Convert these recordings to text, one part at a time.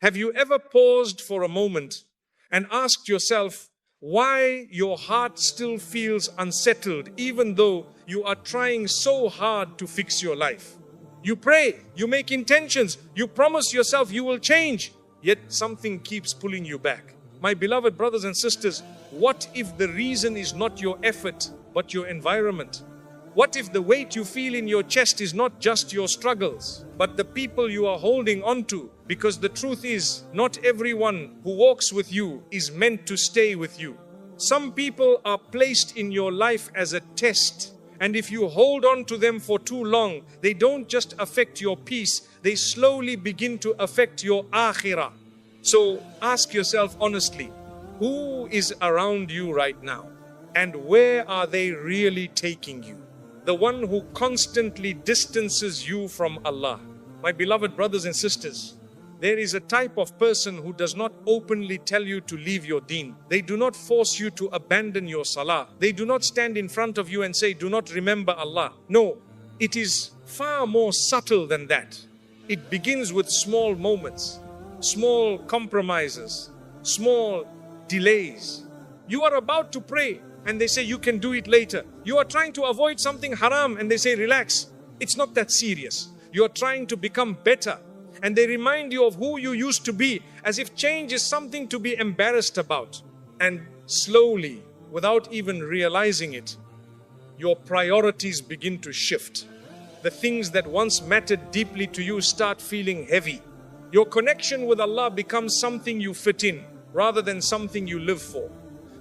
Have you ever paused for a moment and asked yourself why your heart still feels unsettled even though you are trying so hard to fix your life? You pray, you make intentions, you promise yourself you will change, yet something keeps pulling you back. My beloved brothers and sisters, what if the reason is not your effort, but your environment? What if the weight you feel in your chest is not just your struggles, but the people you are holding on to? Because the truth is, not everyone who walks with you is meant to stay with you. Some people are placed in your life as a test. And if you hold on to them for too long, they don't just affect your peace, they slowly begin to affect your akhirah. So ask yourself honestly, who is around you right now? And where are they really taking you? The one who constantly distances you from Allah. My beloved brothers and sisters, there is a type of person who does not openly tell you to leave your deen. They do not force you to abandon your salah. They do not stand in front of you and say, do not remember Allah. No, it is far more subtle than that. It begins with small moments, small compromises, small delays. You are about to pray and they say you can do it later. You are trying to avoid something haram and they say relax. It's not that serious. You are trying to become better. And they remind you of who you used to be, as if change is something to be embarrassed about. And slowly, without even realizing it, your priorities begin to shift. The things that once mattered deeply to you start feeling heavy. Your connection with Allah becomes something you fit in, rather than something you live for.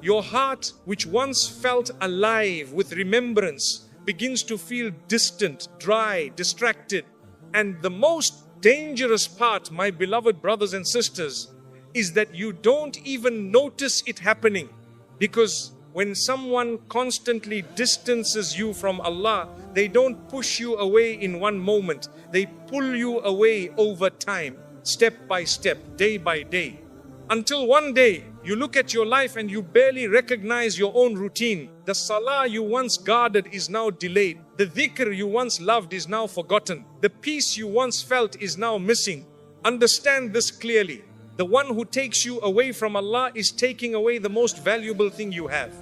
Your heart, which once felt alive with remembrance, begins to feel distant, dry, distracted. And the most dangerous part, my beloved brothers and sisters, is that you don't even notice it happening. Because when someone constantly distances you from Allah, they don't push you away in one moment. They pull you away over time, step by step, day by day. Until one day, you look at your life and you barely recognize your own routine. The salah you once guarded is now delayed. The dhikr you once loved is now forgotten. The peace you once felt is now missing. Understand this clearly. The one who takes you away from Allah is taking away the most valuable thing you have.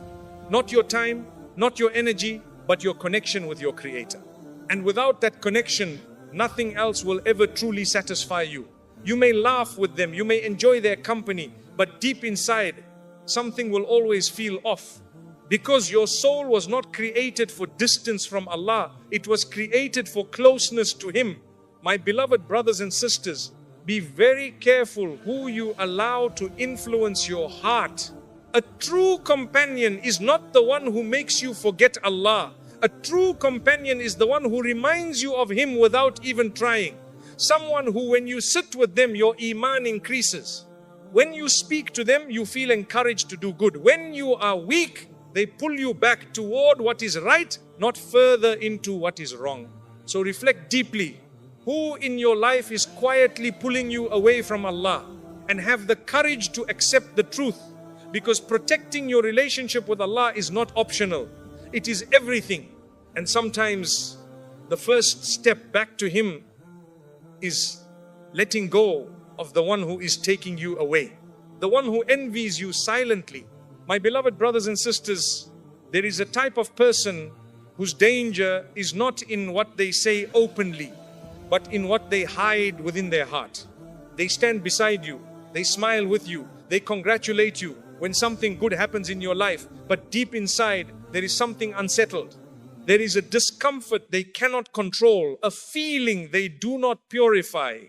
Not your time, not your energy, but your connection with your Creator. And without that connection, nothing else will ever truly satisfy you. You may laugh with them, you may enjoy their company, but deep inside, something will always feel off. Because your soul was not created for distance from Allah, it was created for closeness to Him. My beloved brothers and sisters, be very careful who you allow to influence your heart. A true companion is not the one who makes you forget Allah. A true companion is the one who reminds you of Him without even trying. Someone who, when you sit with them, your iman increases. When you speak to them, you feel encouraged to do good. When you are weak, they pull you back toward what is right, not further into what is wrong. So reflect deeply. Who in your life is quietly pulling you away from Allah? And have the courage to accept the truth. Because protecting your relationship with Allah is not optional. It is everything. And sometimes the first step back to Him is letting go of the one who is taking you away. The one who envies you silently. My beloved brothers and sisters, there is a type of person whose danger is not in what they say openly, but in what they hide within their heart. They stand beside you, they smile with you, they congratulate you when something good happens in your life, but deep inside there is something unsettled. There is a discomfort they cannot control, a feeling they do not purify.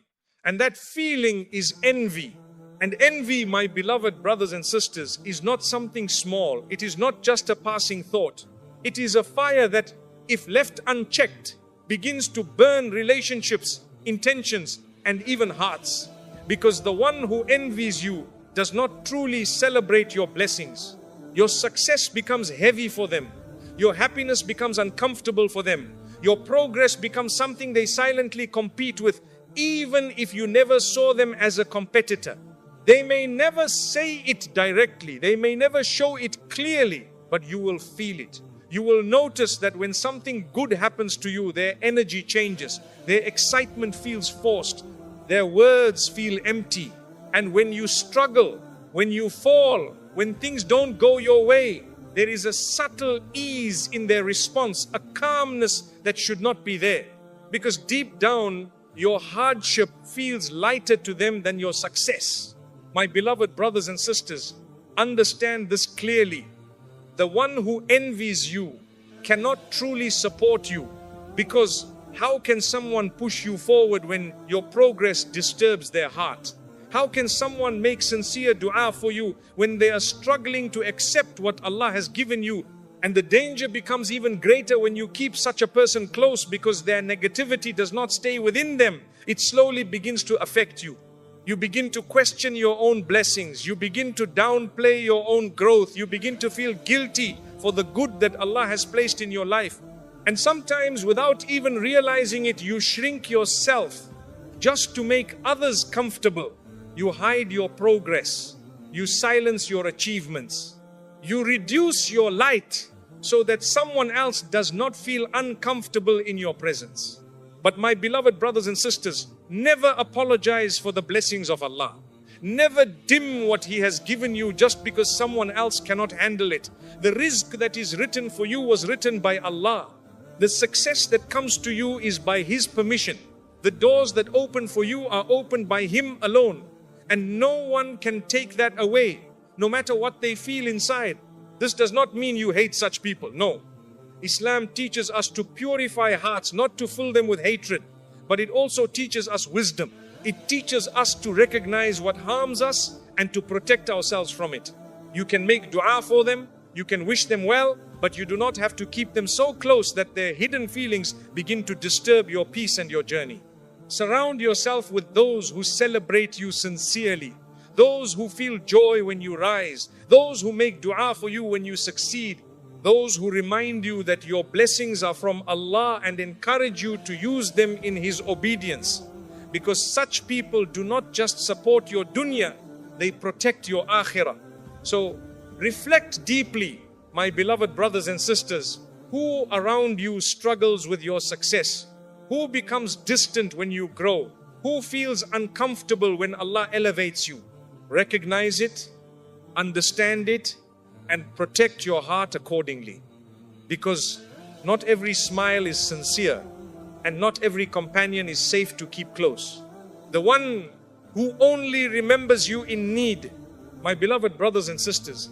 And that feeling is envy. And envy, my beloved brothers and sisters, is not something small. It is not just a passing thought. It is a fire that, if left unchecked, begins to burn relationships, intentions, and even hearts. Because the one who envies you does not truly celebrate your blessings. Your success becomes heavy for them. Your happiness becomes uncomfortable for them. Your progress becomes something they silently compete with, even if you never saw them as a competitor. They may never say it directly, they may never show it clearly, but you will feel it. You will notice that when something good happens to you, their energy changes, their excitement feels forced, their words feel empty, And when you struggle, when you fall, when things don't go your way, there is a subtle ease in their response, a calmness that should not be there. Because deep down, your hardship feels lighter to them than your success. My beloved brothers and sisters, understand this clearly. The one who envies you cannot truly support you, because how can someone push you forward when your progress disturbs their heart? How can someone make sincere dua for you when they are struggling to accept what Allah has given you? And the danger becomes even greater when you keep such a person close, because their negativity does not stay within them. It slowly begins to affect you. You begin to question your own blessings. You begin to downplay your own growth. You begin to feel guilty for the good that Allah has placed in your life. And sometimes, without even realizing it, you shrink yourself just to make others comfortable. You hide your progress. You silence your achievements. You reduce your light so that someone else does not feel uncomfortable in your presence. But my beloved brothers and sisters, never apologize for the blessings of Allah. Never dim what He has given you just because someone else cannot handle it. The rizq that is written for you was written by Allah. The success that comes to you is by His permission. The doors that open for you are opened by Him alone. And no one can take that away, no matter what they feel inside. This does not mean you hate such people. No. Islam teaches us to purify hearts, not to fill them with hatred. But it also teaches us wisdom. It teaches us to recognize what harms us and to protect ourselves from it. You can make dua for them, you can wish them well, but you do not have to keep them so close that their hidden feelings begin to disturb your peace and your journey. Surround yourself with those who celebrate you sincerely, those who feel joy when you rise, those who make dua for you when you succeed, those who remind you that your blessings are from Allah and encourage you to use them in His obedience. Because such people do not just support your dunya, they protect your akhirah. So reflect deeply, my beloved brothers and sisters, who around you struggles with your success? Who becomes distant when you grow? Who feels uncomfortable when Allah elevates you? Recognize it, understand it, and protect your heart accordingly. Because not every smile is sincere, and not every companion is safe to keep close. The one who only remembers you in need, my beloved brothers and sisters,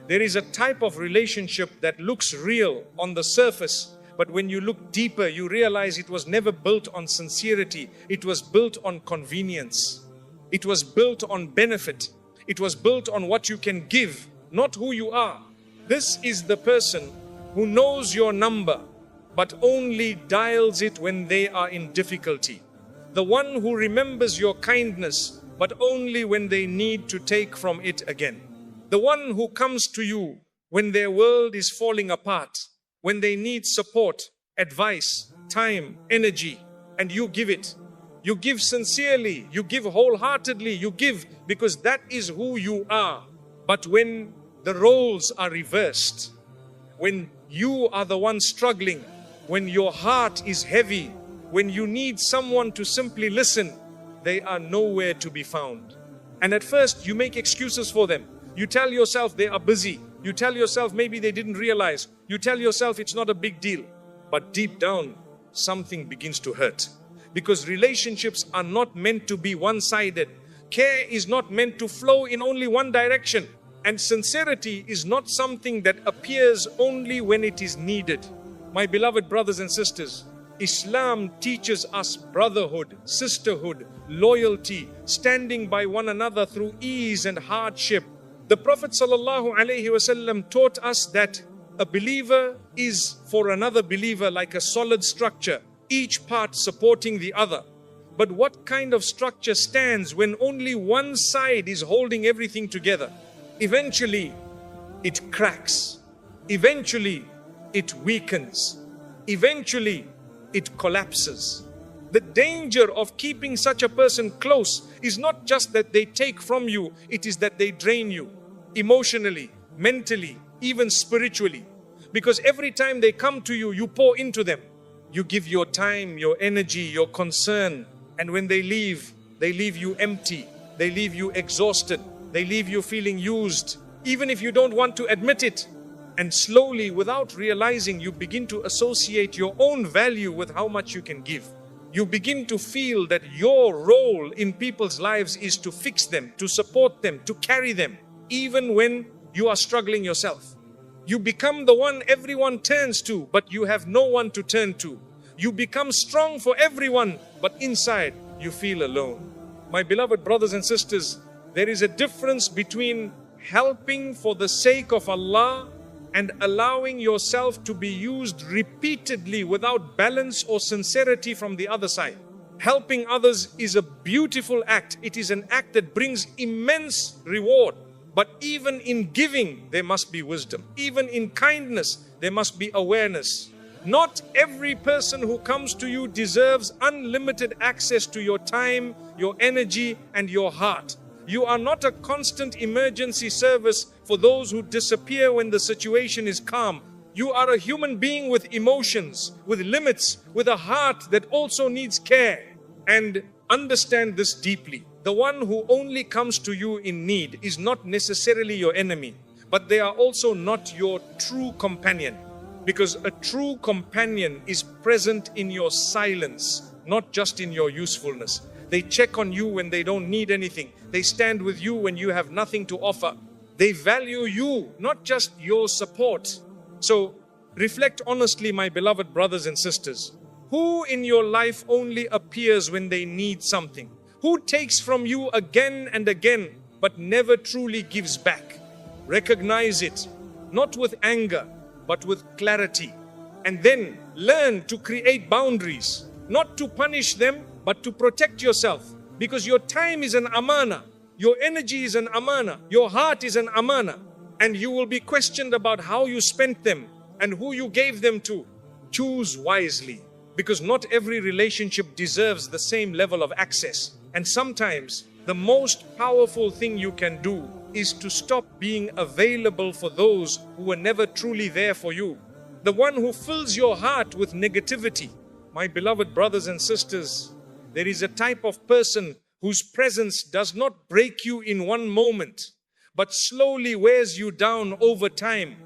there is a type of relationship that looks real on the surface, but when you look deeper, you realize it was never built on sincerity. It was built on convenience. It was built on benefit. It was built on what you can give, not who you are. This is the person who knows your number, but only dials it when they are in difficulty. The one who remembers your kindness, but only when they need to take from it again. The one who comes to you when their world is falling apart, when they need support, advice, time, energy, and you give it. You give sincerely, you give wholeheartedly, you give because that is who you are. But when the roles are reversed, when you are the one struggling, when your heart is heavy, when you need someone to simply listen, they are nowhere to be found. And at first you make excuses for them. You tell yourself they are busy. You tell yourself maybe they didn't realize. You tell yourself it's not a big deal. But deep down, something begins to hurt. Because relationships are not meant to be one-sided. Care is not meant to flow in only one direction. And sincerity is not something that appears only when it is needed. My beloved brothers and sisters, Islam teaches us brotherhood, sisterhood, loyalty, standing by one another through ease and hardship. The Prophet ﷺ taught us that a believer is for another believer like a solid structure, each part supporting the other. But what kind of structure stands when only one side is holding everything together? Eventually, it cracks. Eventually, it weakens. Eventually, it collapses. The danger of keeping such a person close is not just that they take from you, it is that they drain you emotionally, mentally, even spiritually. Because every time they come to you, you pour into them. You give your time, your energy, your concern, and when they leave you empty. they leave you exhausted. They leave you feeling used, even if you don't want to admit it. And slowly, without realizing, you begin to associate your own value with how much you can give. You begin to feel that your role in people's lives is to fix them, to support them, to carry them, even when you are struggling yourself. You become the one everyone turns to, but you have no one to turn to. You become strong for everyone, but inside you feel alone. My beloved brothers and sisters, there is a difference between helping for the sake of Allah and allowing yourself to be used repeatedly without balance or sincerity from the other side. Helping others is a beautiful act. It is an act that brings immense reward. But even in giving, there must be wisdom. Even in kindness, there must be awareness. Not every person who comes to you deserves unlimited access to your time, your energy, and your heart. You are not a constant emergency service for those who disappear when the situation is calm. You are a human being with emotions, with limits, with a heart that also needs care. And understand this deeply. The one who only comes to you in need is not necessarily your enemy, but they are also not your true companion. Because a true companion is present in your silence, not just in your usefulness. They check on you when they don't need anything. They stand with you when you have nothing to offer. They value you, not just your support. So reflect honestly, my beloved brothers and sisters. Who in your life only appears when they need something? Who takes from you again and again, but never truly gives back? Recognize it, not with anger, but with clarity. And then learn to create boundaries, not to punish them, but to protect yourself. Because your time is an amana, your energy is an amana, your heart is an amana. And you will be questioned about how you spent them and who you gave them to. Choose wisely, because not every relationship deserves the same level of access. And sometimes the most powerful thing you can do is to stop being available for those who were never truly there for you. The one who fills your heart with negativity. My beloved brothers and sisters, there is a type of person whose presence does not break you in one moment, but slowly wears you down over time.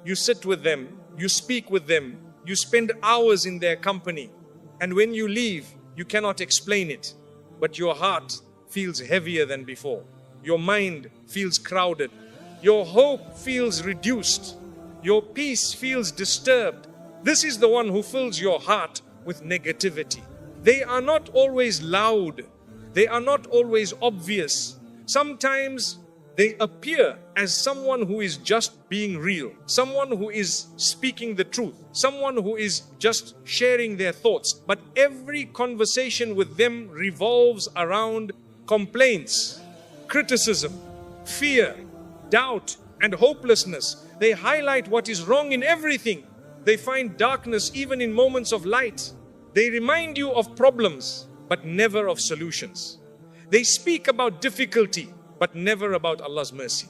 You sit with them, you speak with them, you spend hours in their company, and when you leave, you cannot explain it, but your heart feels heavier than before. Your mind feels crowded. Your hope feels reduced. Your peace feels disturbed. This is the one who fills your heart with negativity. They are not always loud. They are not always obvious. Sometimes they appear as someone who is just being real, someone who is speaking the truth, someone who is just sharing their thoughts. But every conversation with them revolves around complaints, criticism, fear, doubt, and hopelessness. They highlight what is wrong in everything. They find darkness even in moments of light. They remind you of problems, but never of solutions. They speak about difficulty, but never about Allah's mercy.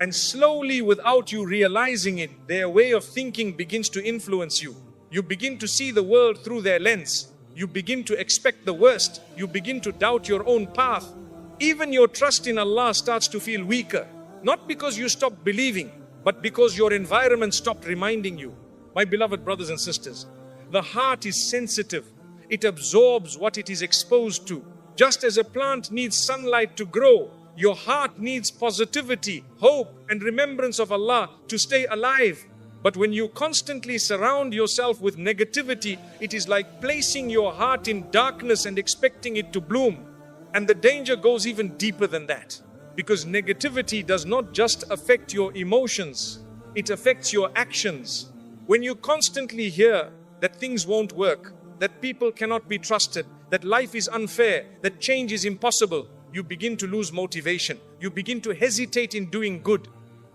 And slowly, without you realizing it, their way of thinking begins to influence you. You begin to see the world through their lens. You begin to expect the worst. You begin to doubt your own path. Even your trust in Allah starts to feel weaker. Not because you stopped believing, but because your environment stopped reminding you. My beloved brothers and sisters, the heart is sensitive. It absorbs what it is exposed to. Just as a plant needs sunlight to grow, your heart needs positivity, hope, and remembrance of Allah to stay alive. But when you constantly surround yourself with negativity, it is like placing your heart in darkness and expecting it to bloom. And the danger goes even deeper than that. Because negativity does not just affect your emotions, it affects your actions. When you constantly hear that things won't work, that people cannot be trusted, that life is unfair, that change is impossible, you begin to lose motivation. You begin to hesitate in doing good.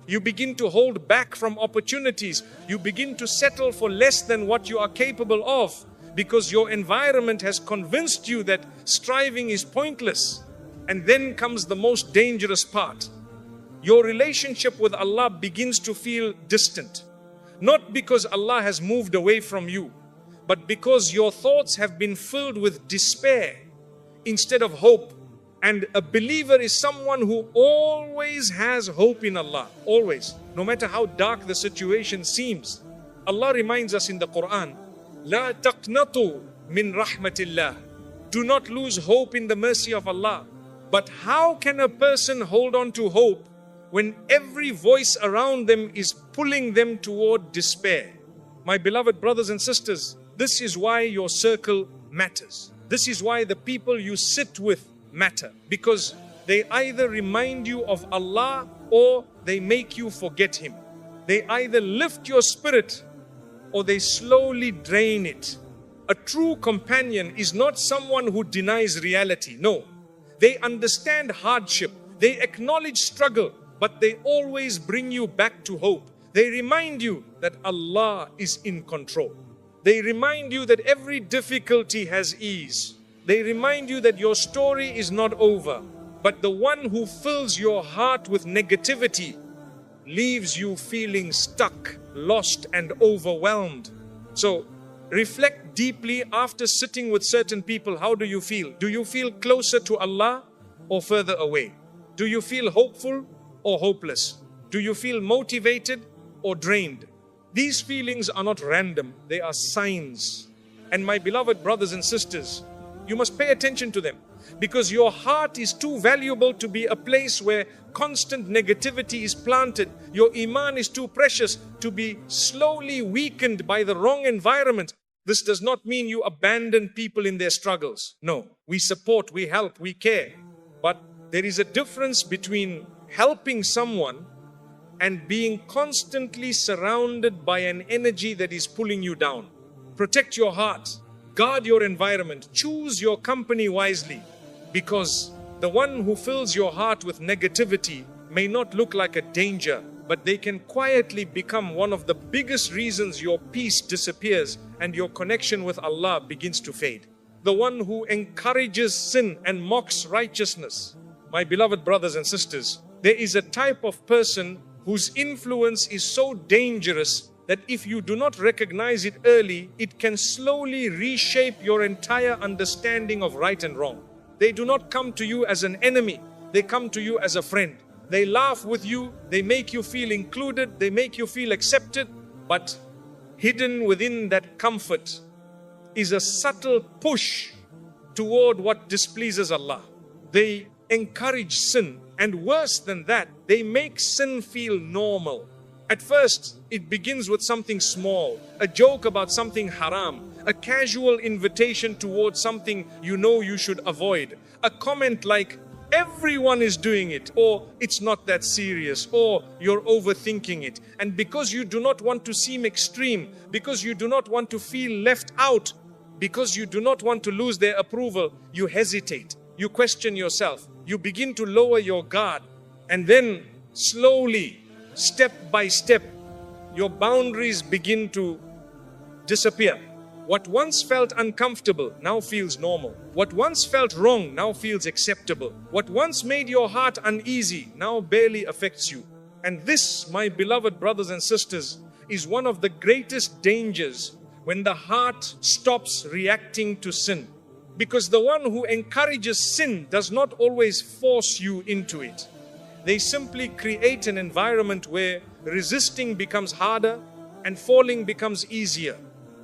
You begin to hold back from opportunities. You begin to settle for less than what you are capable of, because your environment has convinced you that striving is pointless. And then comes the most dangerous part. Your relationship with Allah begins to feel distant. Not because Allah has moved away from you, but because your thoughts have been filled with despair instead of hope. And a believer is someone who always has hope in Allah. Always. No matter how dark the situation seems. Allah reminds us in the Quran, لا تقنطوا من رحمة الله. Do not lose hope in the mercy of Allah. But how can a person hold on to hope when every voice around them is pulling them toward despair? My beloved brothers and sisters, this is why your circle matters. This is why the people you sit with matter. Because they either remind you of Allah or they make you forget Him. They either lift your spirit or they slowly drain it. A true companion is not someone who denies reality. No. They understand hardship. They acknowledge struggle. But they always bring you back to hope. They remind you that Allah is in control. They remind you that every difficulty has ease. They remind you that your story is not over. But the one who fills your heart with negativity leaves you feeling stuck, lost, and overwhelmed. So, reflect deeply after sitting with certain people. How do you feel? Do you feel closer to Allah or further away? Do you feel hopeful or hopeless? Do you feel motivated or drained? These feelings are not random, they are signs. And my beloved brothers and sisters, you must pay attention to them, because your heart is too valuable to be a place where constant negativity is planted. Your iman is too precious to be slowly weakened by the wrong environment. This does not mean you abandon people in their struggles. No, we support, we help, we care. But there is a difference between helping someone and being constantly surrounded by an energy that is pulling you down. Protect your heart. Guard your environment. Choose your company wisely. Because the one who fills your heart with negativity may not look like a danger, but they can quietly become one of the biggest reasons your peace disappears and your connection with Allah begins to fade. The one who encourages sin and mocks righteousness. My beloved brothers and sisters, there is a type of person whose influence is so dangerous that if you do not recognize it early, it can slowly reshape your entire understanding of right and wrong. They do not come to you as an enemy, they come to you as a friend. They laugh with you, they make you feel included, they make you feel accepted, but hidden within that comfort is a subtle push toward what displeases Allah. They encourage sin, and worse than that, they make sin feel normal. At first, it begins with something small, a joke about something haram, a casual invitation towards something you know you should avoid, a comment like, everyone is doing it, or it's not that serious, or you're overthinking it. And because you do not want to seem extreme, because you do not want to feel left out, because you do not want to lose their approval, you hesitate, you question yourself, you begin to lower your guard, and then slowly, step by step, your boundaries begin to disappear. What once felt uncomfortable now feels normal. What once felt wrong now feels acceptable. What once made your heart uneasy now barely affects you. And this, my beloved brothers and sisters, is one of the greatest dangers when the heart stops reacting to sin. Because the one who encourages sin does not always force you into it. They simply create an environment where resisting becomes harder and falling becomes easier.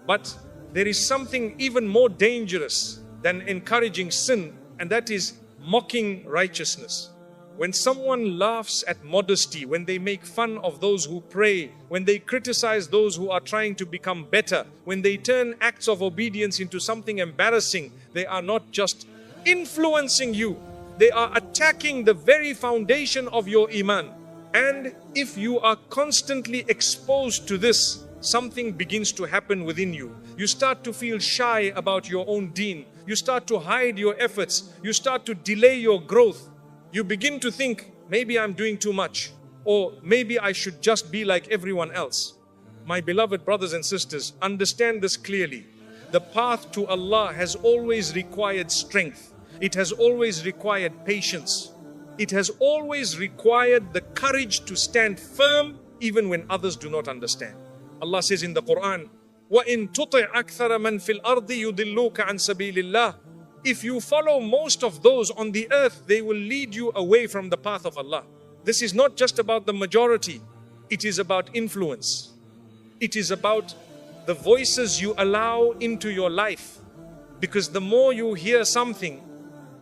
But there is something even more dangerous than encouraging sin, and that is mocking righteousness. When someone laughs at modesty, when they make fun of those who pray, when they criticize those who are trying to become better, when they turn acts of obedience into something embarrassing, they are not just influencing you, they are attacking the very foundation of your iman. And if you are constantly exposed to this, something begins to happen within you. You start to feel shy about your own deen. You start to hide your efforts. You start to delay your growth. You begin to think, maybe I'm doing too much, or maybe I should just be like everyone else. My beloved brothers and sisters, understand this clearly. The path to Allah has always required strength. It has always required patience. It has always required the courage to stand firm even when others do not understand. Allah says in the Quran, وَإِن تُطِعْ أَكْثَرَ مَنْ فِي الْأَرْضِ يُضِلُّوكَ عَنْ سَبِيلِ اللَّهِ If you follow most of those on the earth, they will lead you away from the path of Allah. This is not just about the majority. It is about influence. It is about the voices you allow into your life. Because the more you hear something,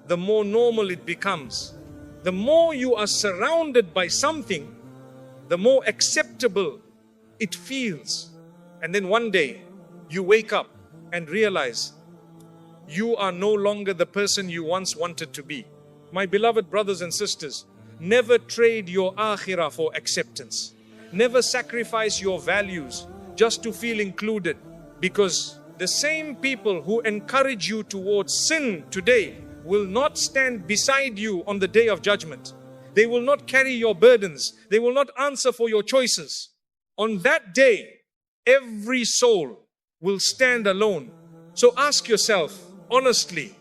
the more normal it becomes. The more you are surrounded by something, the more acceptable it feels. And then one day, you wake up and realize you are no longer the person you once wanted to be. My beloved brothers and sisters, never trade your akhirah for acceptance. Never sacrifice your values just to feel included. Because the same people who encourage you towards sin today will not stand beside you on the day of judgment. They will not carry your burdens. They will not answer for your choices. On that day, every soul will stand alone. So ask yourself, honestly,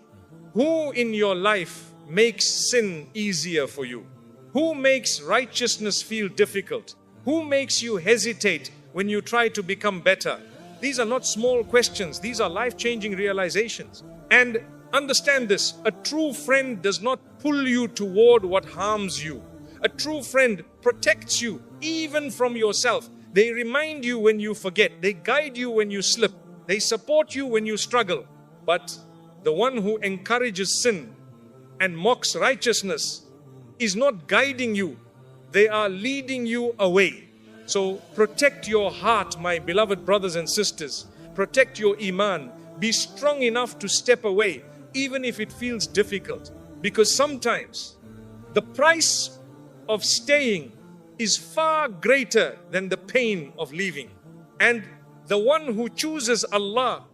who in your life makes sin easier for you? Who makes righteousness feel difficult? Who makes you hesitate when you try to become better? These are not small questions. These are life-changing realizations. And understand this, a true friend does not pull you toward what harms you. A true friend protects you even from yourself. They remind you when you forget. They guide you when you slip. They support you when you struggle. But the one who encourages sin and mocks righteousness is not guiding you. They are leading you away. So protect your heart, my beloved brothers and sisters. Protect your iman. Be strong enough to step away, even if it feels difficult. Because sometimes the price of staying is far greater than the pain of leaving. And the one who chooses Allah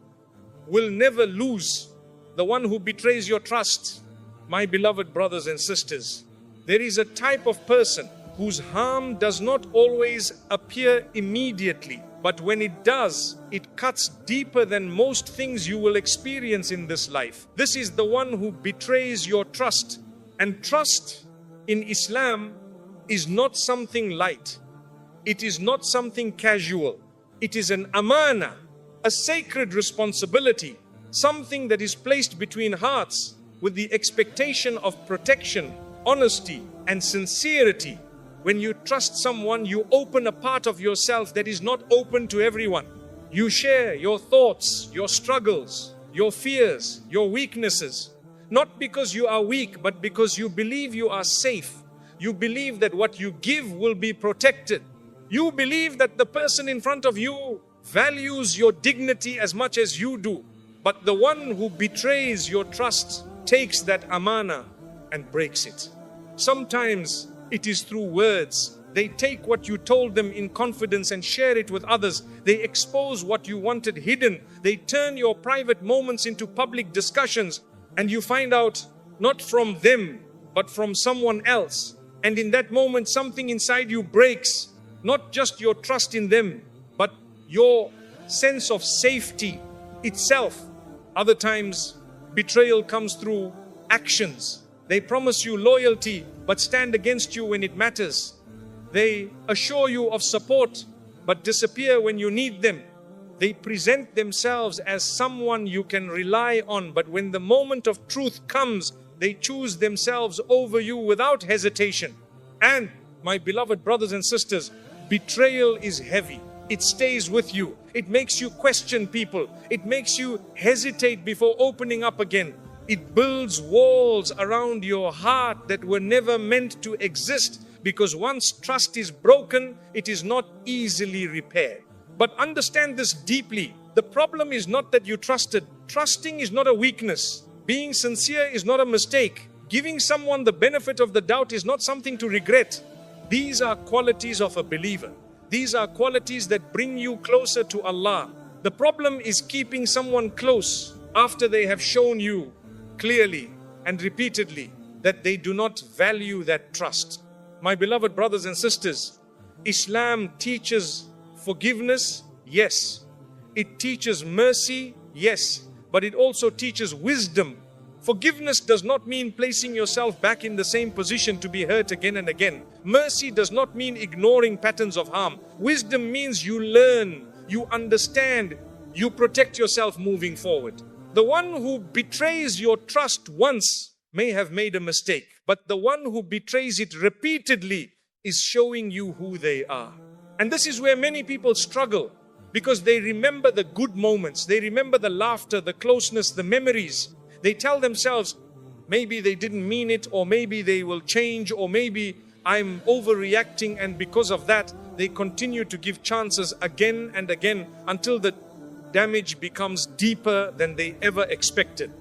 will never lose. The one who betrays your trust, my beloved brothers and sisters, there is a type of person whose harm does not always appear immediately, but when it does, it cuts deeper than most things you will experience in this life. This is the one who betrays your trust. And trust in Islam is not something light. It is not something casual. It is an amana, a sacred responsibility, something that is placed between hearts with the expectation of protection, honesty, and sincerity. When you trust someone, you open a part of yourself that is not open to everyone. You share your thoughts, your struggles, your fears, your weaknesses. Not because you are weak, but because you believe you are safe. You believe that what you give will be protected. You believe that the person in front of you values your dignity as much as you do. But the one who betrays your trust takes that amana and breaks it. Sometimes it is through words. They take what you told them in confidence and share it with others. They expose what you wanted hidden. They turn your private moments into public discussions. And you find out not from them, but from someone else. And in that moment, something inside you breaks. Not just your trust in them, but your sense of safety itself. Other times, betrayal comes through actions. They promise you loyalty, but stand against you when it matters. They assure you of support, but disappear when you need them. They present themselves as someone you can rely on, but when the moment of truth comes, they choose themselves over you without hesitation. And, my beloved brothers and sisters, betrayal is heavy. It stays with you. It makes you question people. It makes you hesitate before opening up again. It builds walls around your heart that were never meant to exist, because once trust is broken, it is not easily repaired. But understand this deeply. The problem is not that you trusted. Trusting is not a weakness. Being sincere is not a mistake. Giving someone the benefit of the doubt is not something to regret. These are qualities of a believer. These are qualities that bring you closer to Allah. The problem is keeping someone close after they have shown you clearly and repeatedly that they do not value that trust. My beloved brothers and sisters, Islam teaches forgiveness, yes. It teaches mercy, yes. But it also teaches wisdom. Forgiveness does not mean placing yourself back in the same position to be hurt again and again. Mercy does not mean ignoring patterns of harm. Wisdom means you learn, you understand, you protect yourself moving forward. The one who betrays your trust once may have made a mistake, but the one who betrays it repeatedly is showing you who they are. And this is where many people struggle, because they remember the good moments, they remember the laughter, the closeness, the memories. They tell themselves, maybe they didn't mean it, or maybe they will change, or maybe I'm overreacting, and because of that, they continue to give chances again and again until the damage becomes deeper than they ever expected.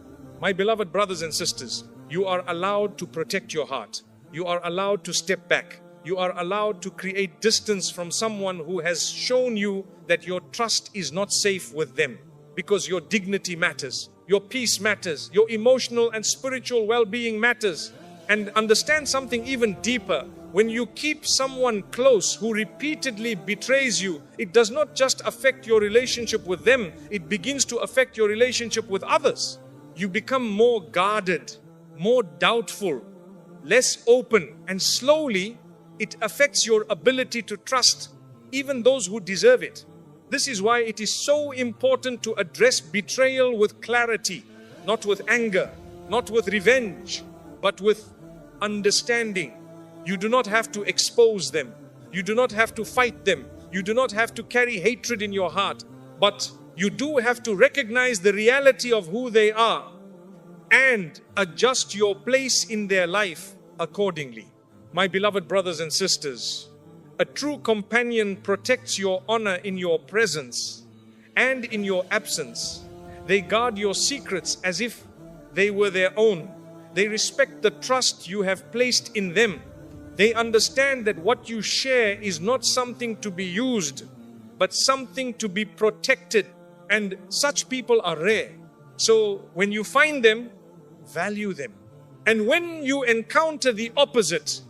My beloved brothers and sisters, you are allowed to protect your heart. You are allowed to step back. You are allowed to create distance from someone who has shown you that your trust is not safe with them, because your dignity matters, your peace matters, your emotional and spiritual well-being matters. And understand something even deeper. When you keep someone close who repeatedly betrays you, it does not just affect your relationship with them, it begins to affect your relationship with others. You become more guarded, more doubtful, less open, and slowly it affects your ability to trust even those who deserve it. This is why it is so important to address betrayal with clarity, not with anger, not with revenge, but with understanding. You do not have to expose them. You do not have to fight them. You do not have to carry hatred in your heart. But you do have to recognize the reality of who they are and adjust your place in their life accordingly. My beloved brothers and sisters, a true companion protects your honor in your presence and in your absence. They guard your secrets as if they were their own. They respect the trust you have placed in them. They understand that what you share is not something to be used, but something to be protected. And such people are rare. So when you find them, value them. And when you encounter the opposite,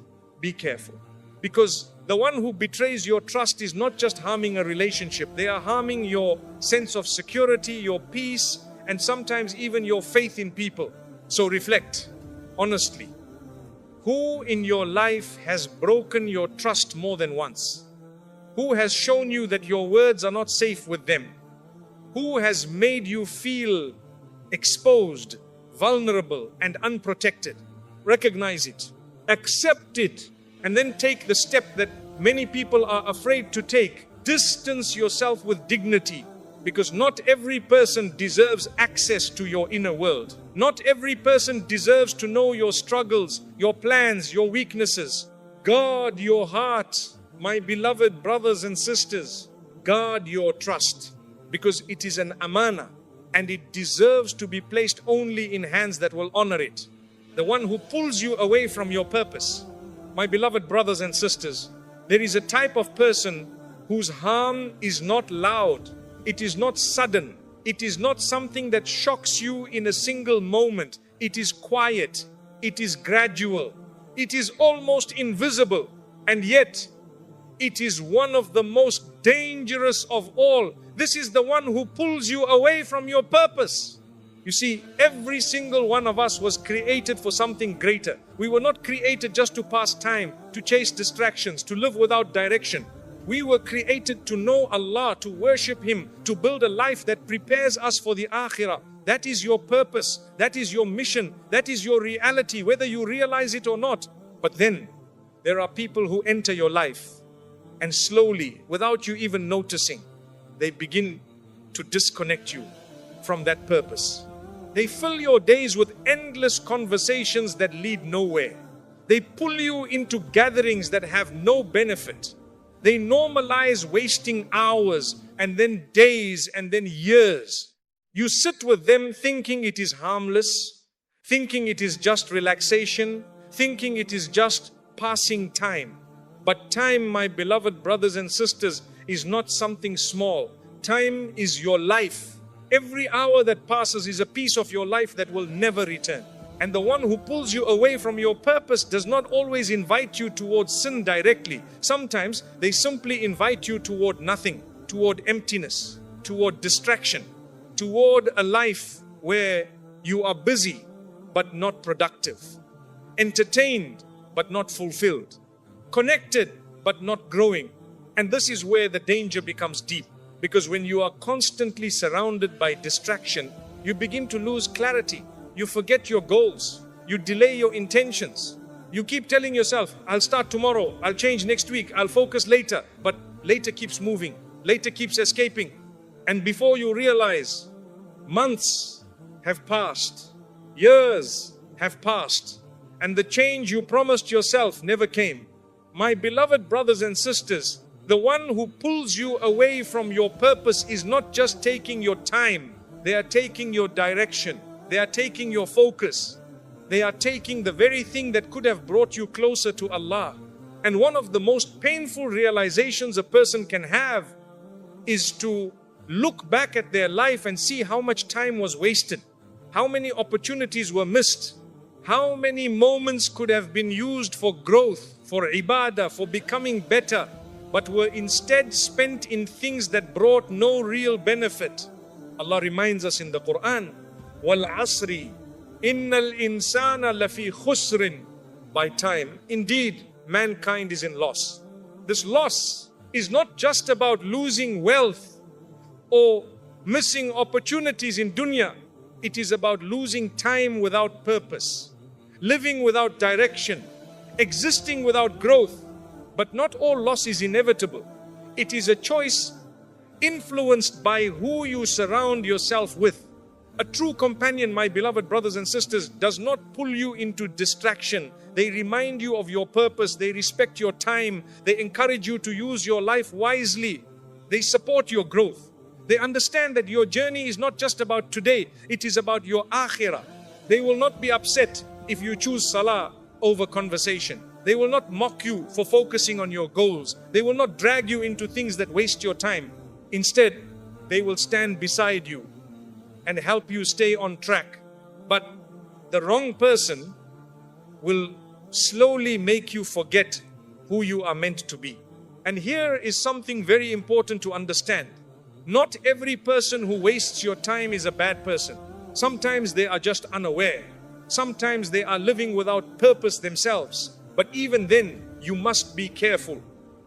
be careful. Because the one who betrays your trust is not just harming a relationship. They are harming your sense of security, your peace, and sometimes even your faith in people. So reflect honestly. Who in your life has broken your trust more than once? Who has shown you that your words are not safe with them? Who has made you feel exposed, vulnerable, and unprotected? Recognize it, accept it, and then take the step that many people are afraid to take. Distance yourself with dignity, because not every person deserves access to your inner world. Not every person deserves to know your struggles, your plans, your weaknesses. Guard your heart, my beloved brothers and sisters. Guard your trust, because it is an amana and it deserves to be placed only in hands that will honor it. The one who pulls you away from your purpose. My beloved brothers and sisters, there is a type of person whose harm is not loud. It is not sudden. It is not something that shocks you in a single moment. It is quiet. It is gradual. It is almost invisible. And yet, it is one of the most dangerous of all. This is the one who pulls you away from your purpose. You see, every single one of us was created for something greater. We were not created just to pass time, to chase distractions, to live without direction. We were created to know Allah, to worship Him, to build a life that prepares us for the akhirah. That is your purpose. That is your mission. That is your reality, whether you realize it or not. But then, there are people who enter your life and slowly, without you even noticing, they begin to disconnect you from that purpose. They fill your days with endless conversations that lead nowhere. They pull you into gatherings that have no benefit. They normalize wasting hours and then days and then years. You sit with them thinking it is harmless, thinking it is just relaxation, thinking it is just passing time. But time, my beloved brothers and sisters, is not something small. Time is your life. Every hour that passes is a piece of your life that will never return. And the one who pulls you away from your purpose does not always invite you towards sin directly. Sometimes they simply invite you toward nothing, toward emptiness, toward distraction, toward a life where you are busy but not productive, entertained but not fulfilled, connected but not growing. And this is where the danger becomes deep. Because when you are constantly surrounded by distraction, You begin to lose clarity. You forget your goals. You delay your intentions. You keep telling yourself, I'll start tomorrow, I'll change next week, I'll focus later. But later keeps moving, later keeps escaping. And before you realize, months have passed, years have passed, and the change you promised yourself never came. My beloved brothers and sisters, the one who pulls you away from your purpose is not just taking your time, they are taking your direction, they are taking your focus, they are taking the very thing that could have brought you closer to Allah. And one of the most painful realizations a person can have is to look back at their life and see how much time was wasted, how many opportunities were missed, how many moments could have been used for growth, for ibadah, for becoming better, but were instead spent in things that brought no real benefit. Allah reminds us in the Quran, Wal asri, innal insana lafi khusrin. By time, indeed, mankind is in loss. This loss is not just about losing wealth or missing opportunities in dunya. It is about losing time without purpose, living without direction, existing without growth. But not all loss is inevitable. It is a choice influenced by who you surround yourself with. A true companion, my beloved brothers and sisters, does not pull you into distraction. They remind you of your purpose. They respect your time. They encourage you to use your life wisely. They support your growth. They understand that your journey is not just about today. It is about your akhirah. They will not be upset if you choose salah over conversation. They will not mock you for focusing on your goals. They will not drag you into things that waste your time. Instead, they will stand beside you and help you stay on track. But the wrong person will slowly make you forget who you are meant to be. And here is something very important to understand. Not every person who wastes your time is a bad person. Sometimes they are just unaware. Sometimes they are living without purpose themselves. But even then, you must be careful.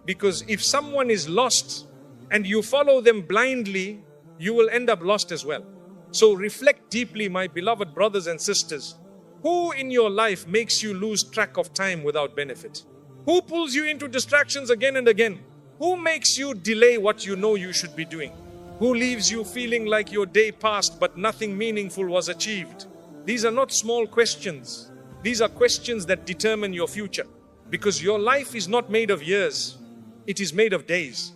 Because if someone is lost and you follow them blindly, you will end up lost as well. So reflect deeply, my beloved brothers and sisters. Who in your life makes you lose track of time without benefit? Who pulls you into distractions again and again? Who makes you delay what you know you should be doing? Who leaves you feeling like your day passed but nothing meaningful was achieved? These are not small questions. These are questions that determine your future. Because your life is not made of years. It is made of days.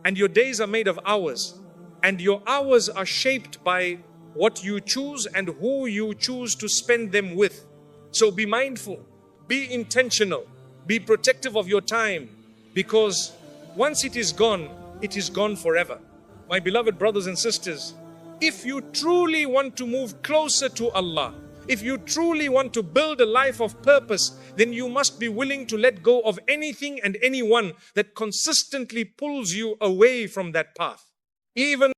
And your days are made of hours. And your hours are shaped by what you choose and who you choose to spend them with. So be mindful, be intentional, be protective of your time, because once it is gone forever. My beloved brothers and sisters, if you truly want to move closer to Allah, if you truly want to build a life of purpose, then you must be willing to let go of anything and anyone that consistently pulls you away from that path. Even